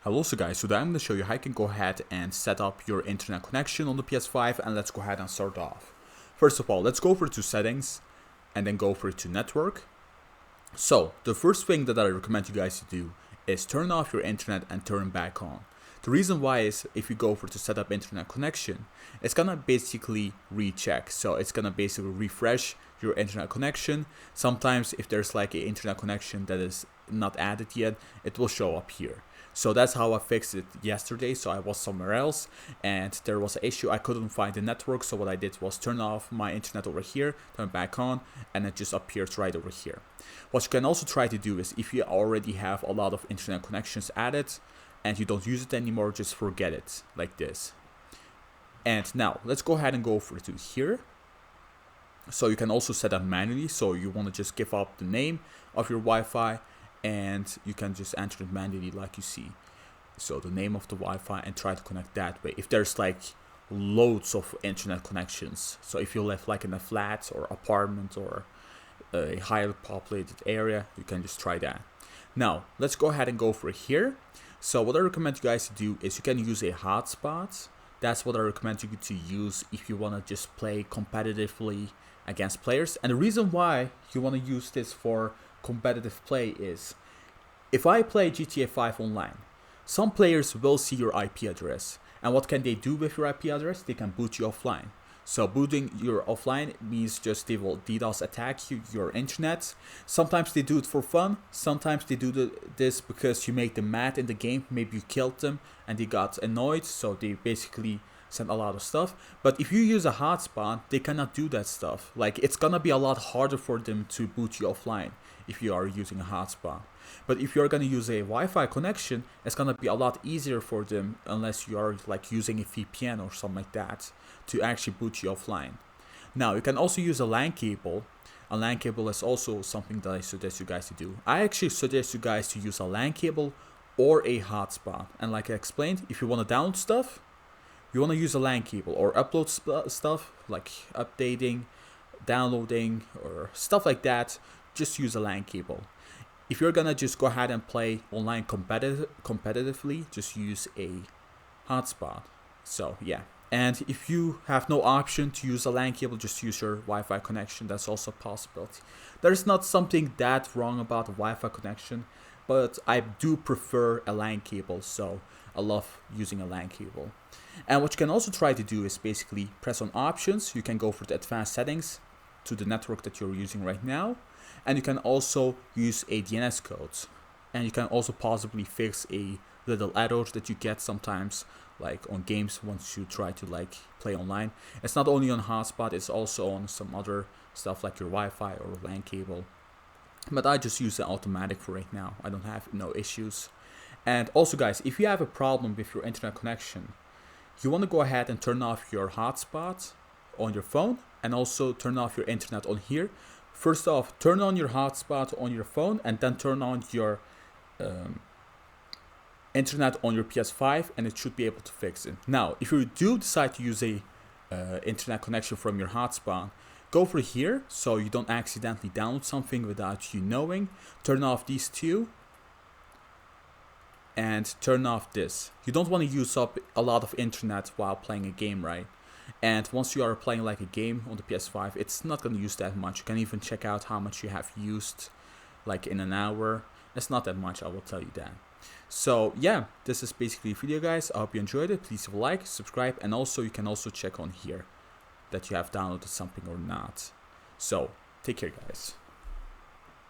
Hello, so guys, today I'm going to show you how you can go ahead and set up your internet connection on the PS5, and let's go ahead and start off. First of all, let's go over to settings and then go over to network. So the first thing that I recommend you guys to do is turn off your internet and turn it back on. The reason why is if you go over to set up internet connection, it's gonna basically recheck. So it's gonna basically refresh your internet connection. Sometimes if there's like an internet connection that is not added yet, it will show up here. So that's how I fixed it yesterday. So I was somewhere else and there was an issue. I couldn't find the network. So what I did was turn off my internet over here, turn it back on, and it just appears right over here. What you can also try to do is if you already have a lot of internet connections added and you don't use it anymore, just forget it like this. And now let's go ahead and go over to here. So you can also set up manually. So you want to just give up the name of your Wi-Fi, and you can just enter it manually like you see. So the name of the Wi-Fi, and try to connect that way. If there's like loads of internet connections, so if you live like in a flat or apartment or a highly populated area, you can just try that. Now let's go ahead and go for here. So what I recommend you guys to do is you can use a hotspot. That's what I recommend you to use if you want to just play competitively against players. And the reason why you want to use this for competitive play is if I play GTA 5 online, some players will see your IP address, and what can they do with your IP address? They can boot you offline. So booting you offline means just they will DDoS attack your internet. Sometimes they do it for fun, sometimes they do this because you make them mad in the game. Maybe you killed them and they got annoyed, so they basically send a lot of stuff. But if you use a hotspot, they cannot do that stuff. Like, it's gonna be a lot harder for them to boot you offline if you are using a hotspot. But if you're gonna use a Wi-Fi connection, it's gonna be a lot easier for them, unless you are like using a VPN or something like that, to actually boot you offline. Now you can also use a LAN cable. A LAN cable is also something that I suggest you guys to do. I actually suggest you guys to use a LAN cable or a hotspot. And like I explained, if you want to download stuff, you want to use a LAN cable, or upload stuff like updating, downloading, or stuff like that, just use a LAN cable. If you're gonna just go ahead and play online competitively, just use a hotspot. So yeah. And if you have no option to use a LAN cable, just use your Wi-Fi connection. That's also a possibility. There's not something that wrong about a Wi-Fi connection, but I do prefer a LAN cable, so I love using a LAN cable. And what you can also try to do is basically press on options. You can go for the advanced settings to the network that you're using right now. And you can also use a DNS code. And you can also possibly fix a little error that you get sometimes, like on games once you try to like play online. It's not only on hotspot, it's also on some other stuff like your Wi-Fi or LAN cable. But I just use the automatic for right now. I don't have no issues. And also guys, if you have a problem with your internet connection, you want to go ahead and turn off your hotspot on your phone and also turn off your internet on here. First off, turn on your hotspot on your phone and then turn on your internet on your PS5, and it should be able to fix it. Now, if you do decide to use a internet connection from your hotspot, go for here so you don't accidentally download something without you knowing. Turn off these two and turn off this. You don't want to use up a lot of internet while playing a game, right? And once you are playing like a game on the PS5, it's not going to use that much. You can even check out how much you have used like in an hour. It's not that much, I will tell you that. So yeah, this is basically the video guys. I hope you enjoyed it. Please leave a like, subscribe, and also you can also check on here that you have downloaded something or not. So take care guys.